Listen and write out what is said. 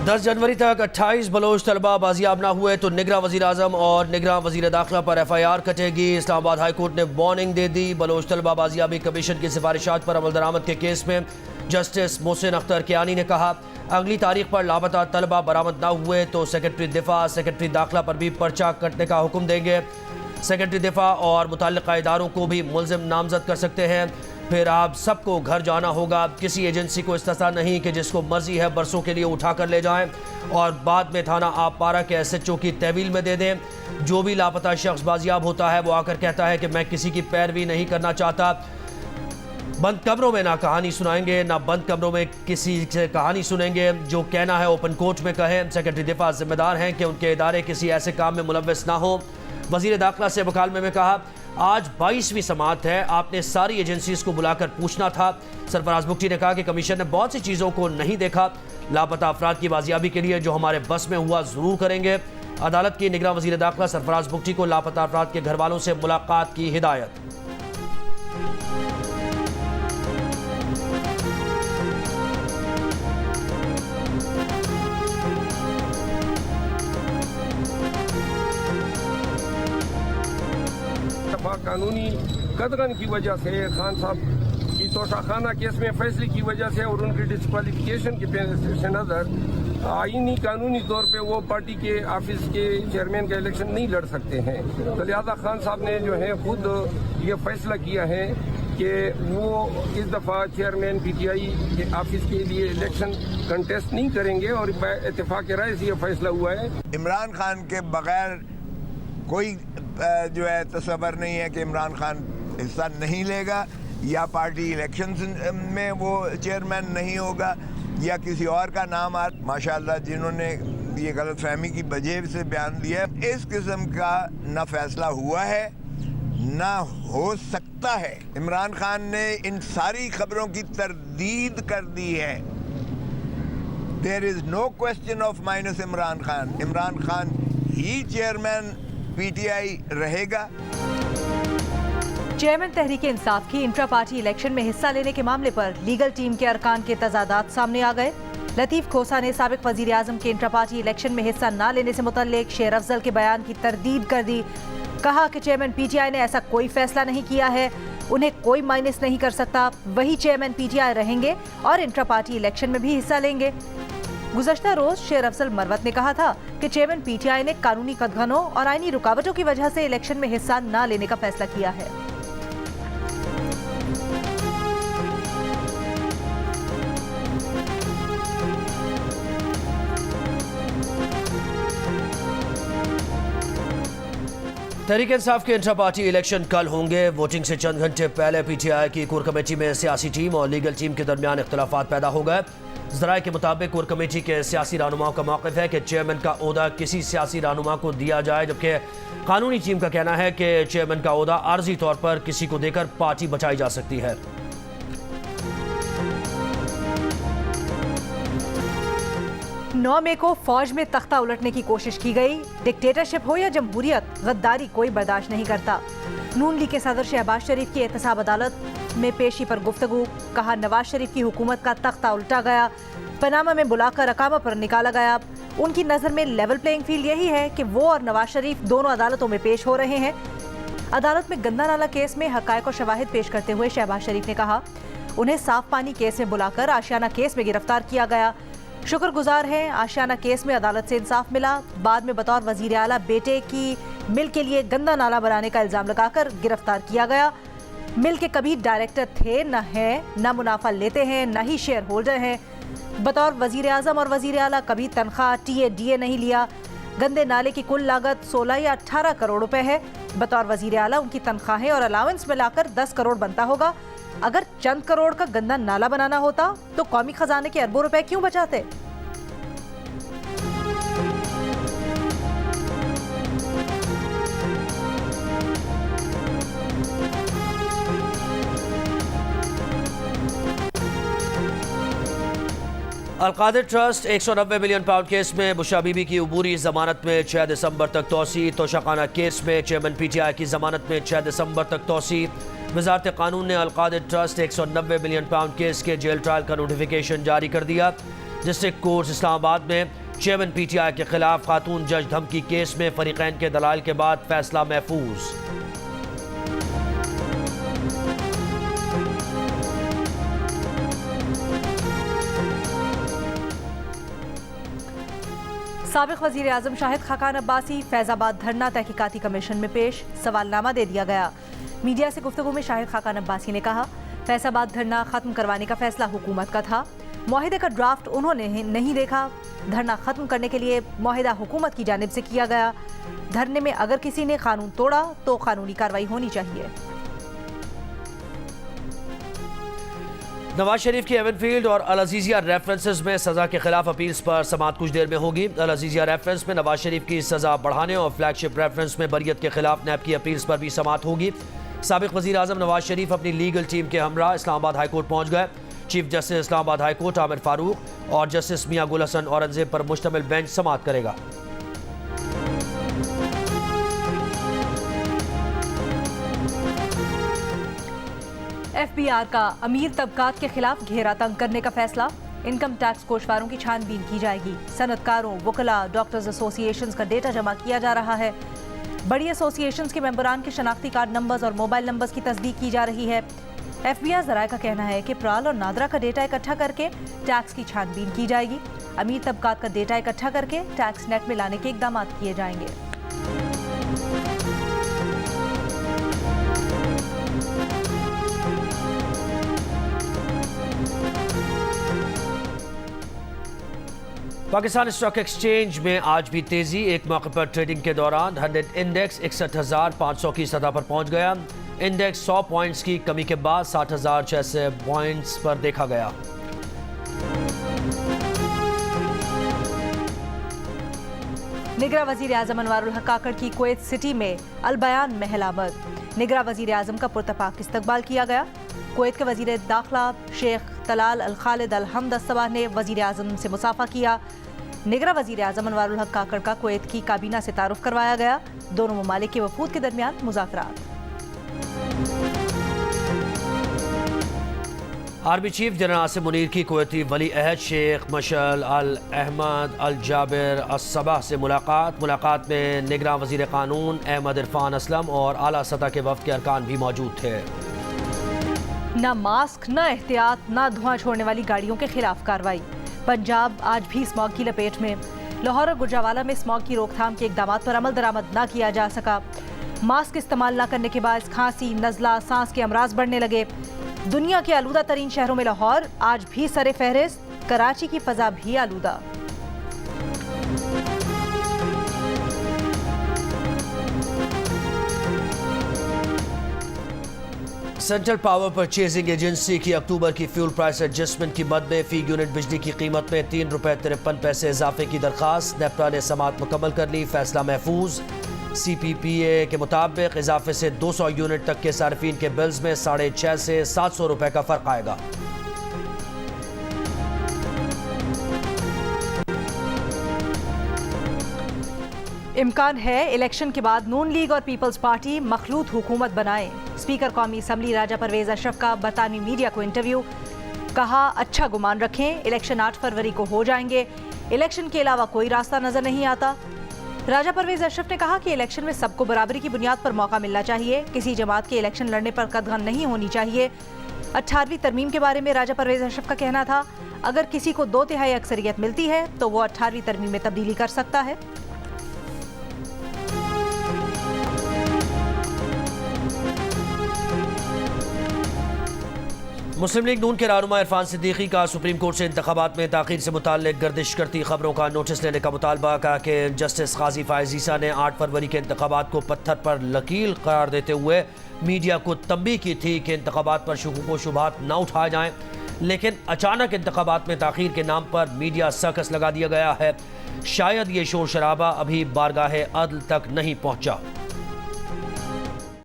10 जनवरी तक 28 बलोच तलबा बाजियाब ना हुए तो निगरां वज़ीर आज़म और निगरां वज़ीर दाखिला पर FIR कटेगी। इस्लामाबाद हाई कोर्ट ने वार्निंग दे दी। बलोच तलबा बाजियाबी कमीशन की सिफारिशात पर अमल दरामद के केस में जस्टिस मोहसिन अख्तर कियानी ने कहा, अगली तारीख पर लापता तलबा बरामद ना हुए तो सेक्रेटरी दिफा सेक्रेटरी दाखिला पर भी पर्चा कटने का हुक्म देंगे। सेक्रेटरी दिफा और मुतल्लिका इदारों को भी मुल्ज़िम नामजद कर सकते हैं। फिर आप सबको घर जाना होगा। किसी एजेंसी को इस्तिस्ना नहीं कि जिसको मर्जी है बरसों के लिए उठा कर ले जाएं और बाद में थाना आप पारा के SHO की तहवील में दे दें। जो भी लापता शख्स बाजियाब होता है वो आकर कहता है कि मैं किसी की पैरवी नहीं करना चाहता। बंद कमरों में ना कहानी सुनाएंगे ना बंद कमरों में किसी से कहानी सुनेंगे। जो कहना है ओपन कोर्ट में कहें। सेक्रेटरी दिफा जिम्मेदार हैं कि उनके इदारे किसी ऐसे काम में मुलव्वस ना हो। वज़ीर दाखिला से मुकालमे में कहा, आज 22वीं समाअत है, आपने सारी एजेंसीज को बुलाकर पूछना था। सरफराज बुगटी ने कहा कि कमीशन ने बहुत सी चीज़ों को नहीं देखा। लापता अफराद की बाजियाबी के लिए जो हमारे बस में हुआ ज़रूर करेंगे। अदालत की निगरां वज़ीर दाखिला सरफराज बुगटी को लापता अफराद के घर वालों से मुलाकात की हिदायत। कानूनी कदरन की वजह से खान साहब की तोशाखाना केस में फैसले की वजह से और उनकी डिस्क्वालिफिकेशन के पेश नज़र आईनी कानूनी तौर पे वो पार्टी के ऑफिस के चेयरमैन का इलेक्शन नहीं लड़ सकते हैं। तो लिहाजा खान साहब ने जो है खुद ये फैसला किया है कि वो इस दफ़ा चेयरमैन PTI के ऑफिस के लिए इलेक्शन कंटेस्ट नहीं करेंगे और इत्तेफाक राय से ये फैसला हुआ है। इमरान खान के बगैर कोई जो है तस्वर नहीं है कि इमरान खान हिस्सा नहीं लेगा या पार्टी इलेक्शंस में वो चेयरमैन नहीं होगा या किसी और का नाम आ। माशाल्लाह जिन्होंने ये गलत फहमी की वजह से बयान दिया है, इस किस्म का ना फैसला हुआ है ना हो सकता है। इमरान खान ने इन सारी खबरों की तरदीद कर दी है। There is no question of minus Imran Khan. Imran Khan ही चेयरमैन PTI रहेगा। चेयरमैन तहरीक इंसाफ की इंट्रा पार्टी इलेक्शन में हिस्सा लेने के मामले पर लीगल टीम के अरकान के तजादात सामने आ गए। लतीफ खोसा ने साबिक वजीर आजम के इंट्रा पार्टी इलेक्शन में हिस्सा न लेने से मुतल्लिक शेर अफजल के बयान की तरदीद कर दी। कहा कि चेयरमैन PTI ने ऐसा कोई फैसला नहीं किया है, उन्हें कोई माइनस नहीं कर सकता। वही चेयरमैन PTI रहेंगे और इंट्रा पार्टी इलेक्शन में भी हिस्सा लेंगे। गुज़श्ता रोज शेर अफजल मरवत ने कहा था कि चेयरमैन PTI ने कानूनी कदगनों और आईनी रुकावटों की वजह से इलेक्शन में हिस्सा न लेने का फैसला किया है। तहरीक इंसाफ के इंट्रा पार्टी इलेक्शन कल होंगे। वोटिंग से चंद घंटे पहले PTI की कोर कमेटी में सियासी टीम और लीगल टीम के दरमियान इख्तलाफात पैदा हो गए। ज़राए के मुताबिक कोर कमेटी के सियासी रहनुमाओं का मौक़िफ़ है कि चेयरमैन का ओहदा किसी सियासी रहनुमा को दिया जाए, जबकि कानूनी टीम का कहना है कि चेयरमैन का ओहदा आर्जी तौर पर किसी को देकर पार्टी बचाई जा सकती है। 9 मई को फौज में तख्ता उलटने की कोशिश की गई। डिक्टेटरशिप हो या जमहूरियत, गद्दारी कोई बर्दाश्त नहीं करता। नून लीग के सदर शहबाज शरीफ की एहतसाब अदालत में पेशी पर गुफ्तगू। कहा, नवाज शरीफ की हुकूमत का तख्ता उल्टा गया, पनामा में बुलाकर अकामा पर निकाला गया। उनकी नज़र में लेवल प्लेइंग फील्ड यही है कि वो और नवाज शरीफ दोनों अदालतों में पेश हो रहे हैं। अदालत में गंदा नाला केस में हक़ाइक़ और शवाहिद पेश करते हुए शहबाज शरीफ ने कहा, उन्हें साफ पानी केस में बुलाकर आशियाना केस में गिरफ्तार किया गया। शुक्रगुजार हैं, आशियाना केस में अदालत से इंसाफ मिला। बाद में बतौर वज़ीर आला बेटे की मिल के लिए गंदा नाला बनाने का इल्ज़ाम लगाकर गिरफ्तार किया गया। मिल के कभी डायरेक्टर थे न हैं, न मुनाफा लेते हैं, न ही शेयर होल्डर हैं। बतौर वज़ीर आज़म और वज़ीर आला कभी तनख्वाह TA-DA नहीं लिया। गंदे नाले की कुल लागत 16 या 18 करोड़ रुपए है। बतौर वज़ीर आला उनकी तनख्वाहें और अलाउंस मिलाकर 10 करोड़ बनता होगा। अगर चंद करोड़ का गंदा नाला बनाना होता तो कौमी खजाने के अरबों रुपए क्यों बचाते। Al-Qadir trust 190 million pound case में बुशरा बीबी की अबूरी जमानत में 6 दिसंबर तक तोसी। तोशाखाना केस में चेयरमैन PTI की जमानत में 6 दिसंबर तक तोसी। वजारत कानून ने Al-Qadir trust 190 million pound case के जेल ट्रायल का नोटिफिकेशन जारी कर दिया। ڈسٹرکٹ کورٹ اسلام آباد میں چیئرمین پی ٹی آئی کے خلاف خاتون جج دھمکی کیس میں فریقین کے دلائل کے بعد فیصلہ محفوظ۔ سابق وزیر اعظم شاہد خاقان عباسی فیض آباد دھرنا تحقیقاتی کمیشن میں پیش، سوال نامہ دے دیا گیا۔ میڈیا سے گفتگو میں شاہد خاقان عباسی نے کہا فیض آباد دھرنا ختم کروانے کا فیصلہ حکومت کا تھا، معاہدے کا ڈرافٹ انہوں نے نہیں دیکھا، دھرنا ختم کرنے کے لیے معاہدہ حکومت کی جانب سے کیا گیا، دھرنے میں اگر کسی نے قانون توڑا تو قانونی کارروائی ہونی چاہیے۔ نواز شریف کی ایون فیلڈ اور العزیزیہ ریفرنسز میں سزا کے خلاف اپیلز پر سماعت کچھ دیر میں ہوگی۔ العزیزیہ ریفرنس میں نواز شریف کی سزا بڑھانے اور فلیگ شپ ریفرنس میں بریت کے خلاف نیب کی اپیلز پر بھی سماعت ہوگی۔ سابق وزیر اعظم نواز شریف اپنی لیگل ٹیم کے ہمراہ اسلام آباد ہائی کورٹ پہنچ گئے۔ چیف جسٹس اسلام آباد ہائی کورٹ عامر فاروق اور جسٹس میاں گل حسن اورنگزیب پر مشتمل بینچ سماعت کرے گا۔ ایف بی آر کا امیر طبقات کے خلاف گھیرا تنگ کرنے کا فیصلہ، انکم ٹیکس گوشواروں کی چھان بین کی جائے گی، صنعت کاروں، وکلاء، ڈاکٹرز ایسوسی ایشنز کا ڈیٹا جمع کیا جا رہا ہے، بڑی ایسوسی ایشنز کے ممبران کے شناختی کارڈ نمبرز اور موبائل نمبرز کی تصدیق کی جا رہی ہے۔ ایف بی آر ذرائع کا کہنا ہے کہ پرال اور نادرا کا ڈیٹا اکٹھا کر کے ٹیکس کی چھان بین کی جائے گی، امیر طبقات کا ڈیٹا اکٹھا کر کے ٹیکس نیٹ میں لانے کے اقدامات کیے جائیں گے۔ پاکستان اسٹاک ایکسچینج میں آج بھی تیزی، ایک موقع پر ٹریڈنگ کے دوران 100 انڈیکس 61,500 کی سطح پر پہنچ گیا، انڈیکس 100 پوائنٹس کی کمی کے بعد 60,600 پوائنٹس پر دیکھا گیا۔ نگراں وزیر اعظم انوار الحق کاکڑ کی کویت سٹی میں البیان محل آمد، نگراں وزیر اعظم کا پرتپاک استقبال کیا گیا۔ کویت کے وزیر داخلہ شیخ طلال الخالد الحمد الصباح نے وزیر اعظم سے مصافحہ کیا۔ نگراں وزیر اعظم انوار الحق کاکڑ کا کویت کی کابینہ سے تعارف کروایا گیا، دونوں ممالک کے وفود کے درمیان مذاکرات۔ Army chief general Asim Munir کی کویتی ولی عہد شیخ مشعل احمد الجابر الصباح سے ملاقات میں نگراں وزیر قانون احمد عرفان اسلم اور اعلیٰ سطح کے وفد کے ارکان بھی موجود تھے۔ نہ ماسک، نہ احتیاط، نہ دھواں چھوڑنے والی گاڑیوں کے خلاف کارروائی، پنجاب آج بھی اسماگ کی لپیٹ میں، لاہور اور گجرانوالہ میں اسماگ کی روک تھام کے اقدامات پر عمل درآمد نہ کیا جا سکا، ماسک استعمال نہ کرنے کے باعث کھانسی، نزلہ، سانس کے امراض بڑھنے لگے، دنیا کے آلودہ ترین شہروں میں لاہور آج بھی سر فہرست، کراچی کی فضا بھی آلودہ۔ سینٹرل پاور پرچیزنگ ایجنسی کی اکتوبر کی فیول پرائس ایڈجسٹمنٹ کی مد میں فی یونٹ بجلی کی قیمت میں ₹3.53 اضافے کی درخواست، نیپٹا نے سماعت مکمل کر لی، فیصلہ محفوظ۔ سی پی پی اے کے مطابق اضافے سے 200 یونٹ تک کے صارفین کے بلز میں $650 سے $700 کا فرق آئے گا۔ امکان ہے الیکشن کے بعد نون لیگ اور پیپلز پارٹی مخلوط حکومت بنائیں، اسپیکر قومی اسمبلی راجہ پرویز اشرف کا برطانوی میڈیا کو انٹرویو، کہا اچھا گمان رکھیں، الیکشن 8 فروری کو ہو جائیں گے، الیکشن کے علاوہ کوئی راستہ نظر نہیں آتا۔ راجہ پرویز اشرف نے کہا کہ الیکشن میں سب کو برابری کی بنیاد پر موقع ملنا چاہیے، کسی جماعت کے الیکشن لڑنے پر قدغن نہیں ہونی چاہیے۔ 18ویں ترمیم کے بارے میں راجہ پرویز اشرف کا کہنا تھا اگر کسی کو 2/3 اکثریت ملتی ہے تو وہ 18ویں ترمیم میں تبدیلی کر سکتا ہے۔ مسلم لیگ نون کے رہنما عرفان صدیقی کا سپریم کورٹ سے انتخابات میں تاخیر سے متعلق گردش کرتی خبروں کا نوٹس لینے کا مطالبہ، کہا کہ جسٹس قاضی فائز عیسیٰ نے 8 فروری کے انتخابات کو پتھر پر لکیر قرار دیتے ہوئے میڈیا کو تنبیہ کی تھی کہ انتخابات پر شکوک و شبہات نہ اٹھائے جائیں، لیکن اچانک انتخابات میں تاخیر کے نام پر میڈیا سرکس لگا دیا گیا ہے، شاید یہ شور شرابہ ابھی بارگاہ عدل تک نہیں پہنچا۔